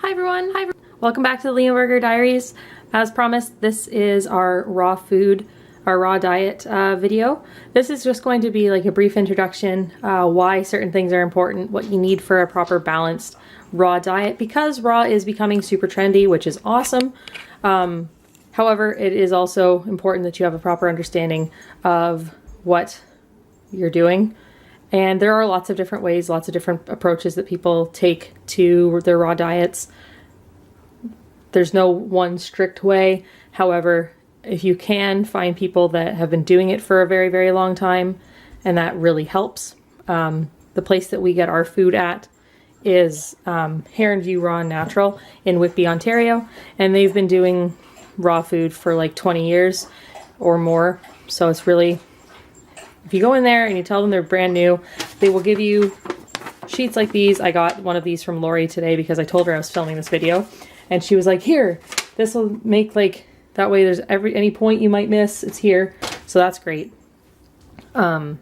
Hi everyone. Welcome back to the Leonberger Diaries. As promised, this is our raw food, our raw diet video. This is just going to be like a brief introduction, why certain things are important, what you need for a proper balanced raw diet, because raw is becoming super trendy, which is awesome. However, it is also important that you have a proper understanding of what you're doing. And there are lots of different ways, lots of different approaches that people take to their raw diets. There's no one strict way. However, if you can find people that have been doing it for a very, very long time, and that really helps. The place that we get our food at is Heron View Raw and Natural in Whitby, Ontario. And they've been doing raw food for like 20 years or more. So it's really, if you go in there and you tell them they're brand new, they will give you sheets like these. I got one of these from Lori today because I told her I was filming this video. And she was like, here, this will make like, that way there's any point you might miss, it's here. So that's great. But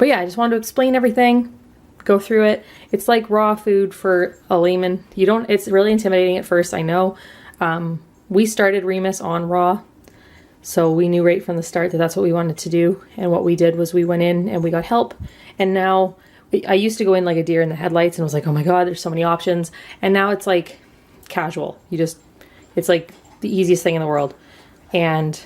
yeah, I just wanted to explain everything, go through it. It's like raw food for a layman. It's really intimidating at first, I know. We started Remus on raw. So we knew right from the start that that's what we wanted to do. And what we did was we went in and we got help. And now I used to go in like a deer in the headlights and was like, oh my God, there's so many options. And now it's like casual. It's like the easiest thing in the world. And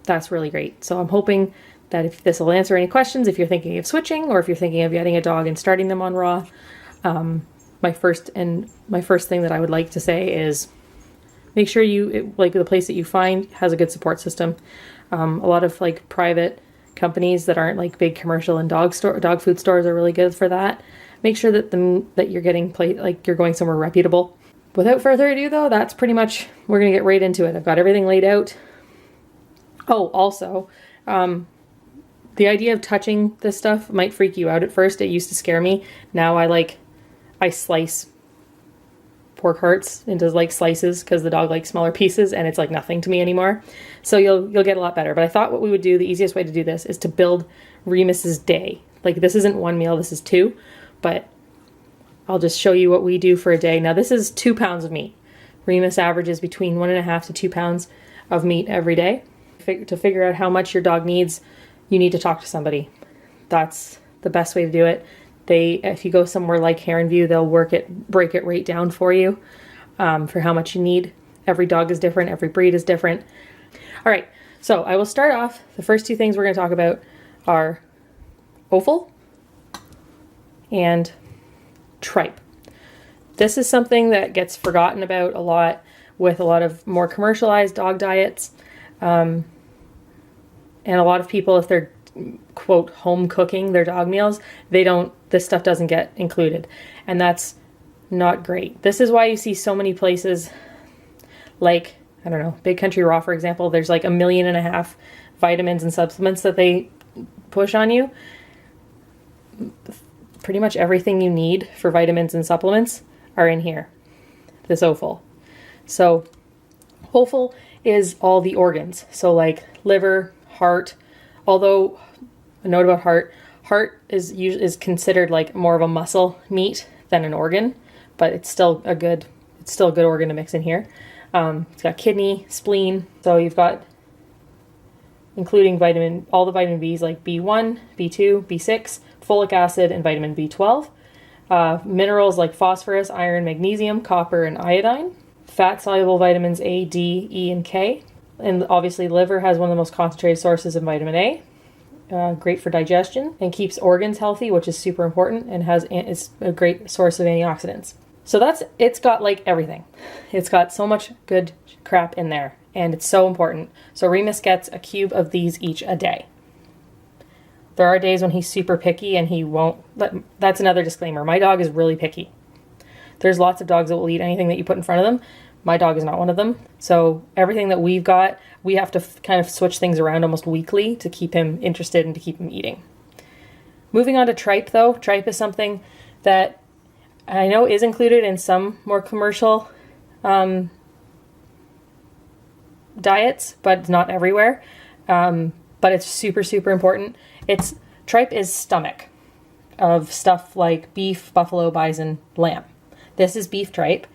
that's really great. So I'm hoping that if this will answer any questions, if you're thinking of switching or if you're thinking of getting a dog and starting them on raw. My first thing that I would like to say is make sure the place that you find has a good support system. A lot of like private companies that aren't like big commercial and dog food stores are really good for that. Make sure that you're getting you're going somewhere reputable. Without further ado though, that's pretty much, we're gonna get right into it. I've got everything laid out. Oh, also, the idea of touching this stuff might freak you out at first. It used to scare me. Now I slice pork hearts into like slices because the dog likes smaller pieces and it's like nothing to me anymore. So you'll get a lot better. But I thought what we would do, the easiest way to do this is to build Remus's day. Like this isn't one meal, this is two, but I'll just show you what we do for a day. Now this is 2 pounds of meat. Remus averages between 1.5 to 2 pounds of meat every day. To figure out how much your dog needs, you need to talk to somebody. That's the best way to do it. If you go somewhere like Heron View, they'll break it right down for you for how much you need. Every dog is different. Every breed is different. All right, so I will start off. The first two things we're going to talk about are offal and tripe. This is something that gets forgotten about a lot with a lot of more commercialized dog diets. And a lot of people, if they're quote home cooking their dog meals, this stuff doesn't get included. And that's not great. This is why you see so many places like, I don't know, Big Country Raw, for example, there's like 1.5 million vitamins and supplements that they push on you. Pretty much everything you need for vitamins and supplements are in here, this offal. So offal is all the organs. So like liver, heart, although a note about heart is considered like more of a muscle meat than an organ, but it's still a good organ to mix in here. It's got kidney, spleen. So you've got, including all the vitamin Bs like B1, B2, B6, folic acid, and vitamin B12. Minerals like phosphorus, iron, magnesium, copper, and iodine. Fat-soluble vitamins A, D, E, and K. And obviously liver has one of the most concentrated sources of vitamin A. Great for digestion and keeps organs healthy, which is super important, and is a great source of antioxidants. So it's got like everything. It's got so much good crap in there, and it's so important. So Remus gets a cube of these each a day. There are days when he's super picky and he won't. That's another disclaimer. My dog is really picky. There's lots of dogs that will eat anything that you put in front of them. My dog is not one of them. So everything that we've got, we have to kind of switch things around almost weekly to keep him interested and to keep him eating. Moving on to tripe though. Tripe is something that I know is included in some more commercial diets, but it's not everywhere. But it's super, super important. Tripe is stomach of stuff like beef, buffalo, bison, lamb. This is beef tripe.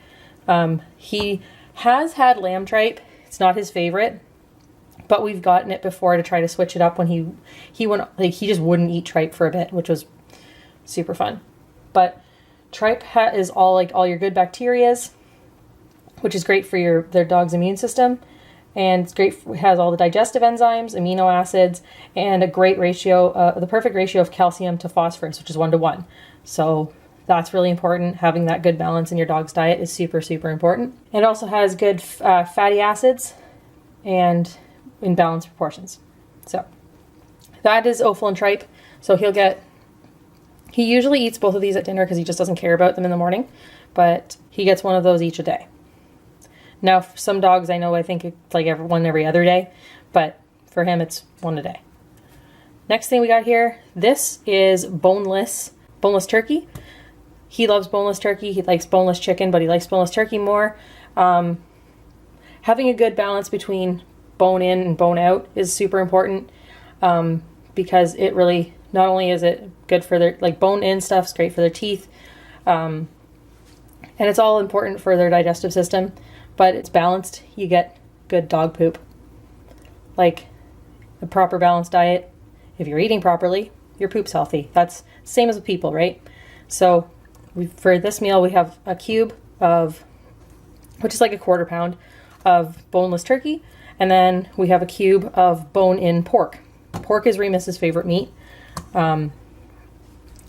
He has had lamb tripe. It's not his favorite, but we've gotten it before to try to switch it up when he went, like, he just wouldn't eat tripe for a bit, which was super fun. But tripe is all your good bacterias, which is great for their dog's immune system. And it's great, it has all the digestive enzymes, amino acids, and a great ratio, the perfect ratio of calcium to phosphorus, which is 1:1. So that's really important. Having that good balance in your dog's diet is super, super important. It also has good fatty acids and in balanced proportions. So that is offal and tripe. So he usually eats both of these at dinner because he just doesn't care about them in the morning, but he gets one of those each a day. Now, for some dogs, I think it's like every other day, but for him, it's one a day. Next thing we got here, this is boneless turkey. He loves boneless turkey. He likes boneless chicken, but he likes boneless turkey more. Having a good balance between bone in and bone out is super important, because it really, not only is it good for their, like, bone in stuff's great for their teeth, and it's all important for their digestive system. But it's balanced, you get good dog poop. Like a proper balanced diet, if you're eating properly, your poop's healthy. That's the same as with people, right? So for this meal, we have a cube of, which is like a 1/4 pound of boneless turkey. And then we have a cube of bone-in pork. Pork is Remus's favorite meat.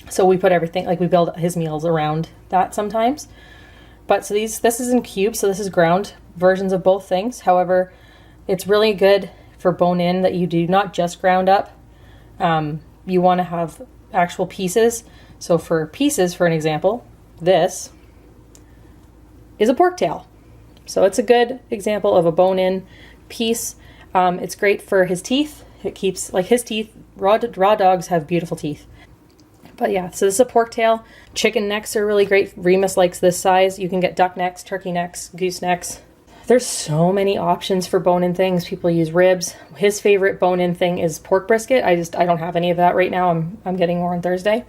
So we put everything, like, we build his meals around that sometimes. But so this is in cubes, so this is ground versions of both things. However, it's really good for bone-in that you do not just ground up. You want to have actual pieces. So for pieces, for an example, this is a pork tail. So it's a good example of a bone-in piece. It's great for his teeth. It keeps, like, his teeth, raw dogs have beautiful teeth. But yeah, so this is a pork tail. Chicken necks are really great. Remus likes this size. You can get duck necks, turkey necks, goose necks. There's so many options for bone-in things. People use ribs. His favorite bone-in thing is pork brisket. I don't have any of that right now. I'm getting more on Thursday.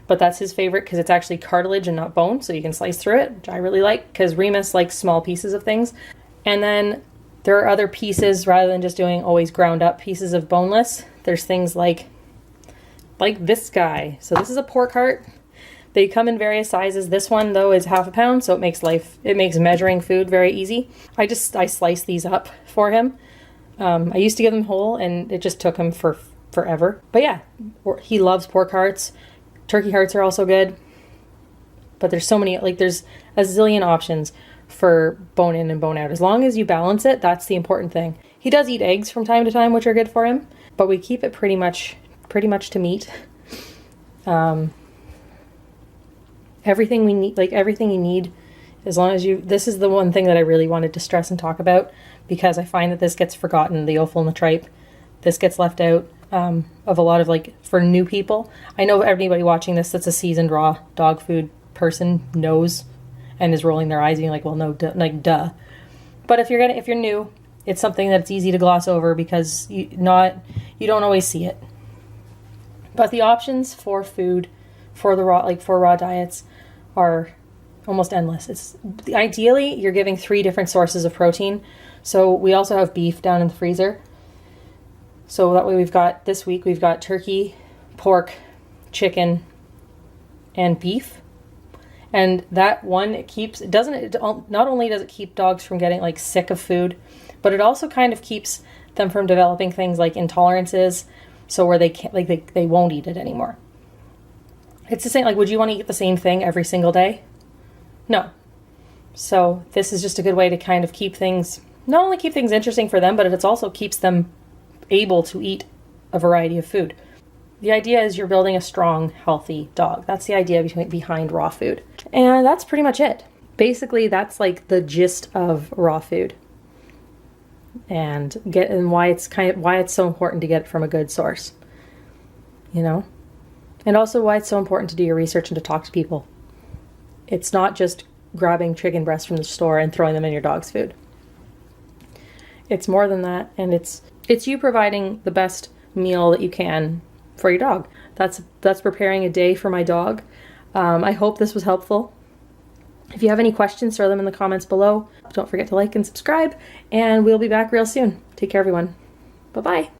But that's his favorite because it's actually cartilage and not bone, so you can slice through it, which I really like because Remus likes small pieces of things. And then there are other pieces, rather than just doing always ground up pieces of boneless. There's things like this guy. So this is a pork heart. They come in various sizes. This one, though, is 1/2 pound, so it makes measuring food very easy. I slice these up for him. I used to give them whole, and it just took him forever. But yeah, he loves pork hearts. Turkey hearts are also good. But there's so many, like, there's a zillion options for bone in and bone out. As long as you balance it, that's the important thing. He does eat eggs from time to time, which are good for him, but we keep it pretty much to meat. Everything we need, like, everything you need, as long as this is the one thing that I really wanted to stress and talk about, because I find that this gets forgotten, the offal and the tripe. This gets left out of a lot of, like, for new people. I know everybody watching this that's a seasoned raw dog food person knows and is rolling their eyes being like, well, no, duh. But if you're new, it's something that's easy to gloss over because you don't always see it. But the options for food, for raw diets, are almost endless. Ideally, you're giving 3 different sources of protein. So we also have beef down in the freezer. So that way this week we've got turkey, pork, chicken, and beef. And that one, not only does it keep dogs from getting, like, sick of food, but it also kind of keeps them from developing things like intolerances. So where they can't, like, they won't eat it anymore. It's the same, like, would you want to eat the same thing every single day? No. So this is just a good way to kind of not only keep things interesting for them, but it also keeps them able to eat a variety of food. The idea is you're building a strong, healthy dog. That's the idea behind raw food. And that's pretty much it. Basically, that's, like, the gist of raw food. And why it's so important to get it from a good source, and also why it's so important to do your research and to talk to people. It's not just grabbing chicken breasts from the store and throwing them in your dog's food. It's more than that, and it's you providing the best meal that you can for your dog. That's preparing a day for my dog. I hope this was helpful. If you have any questions, throw them in the comments below. Don't forget to like and subscribe, and we'll be back real soon. Take care, everyone. Bye-bye.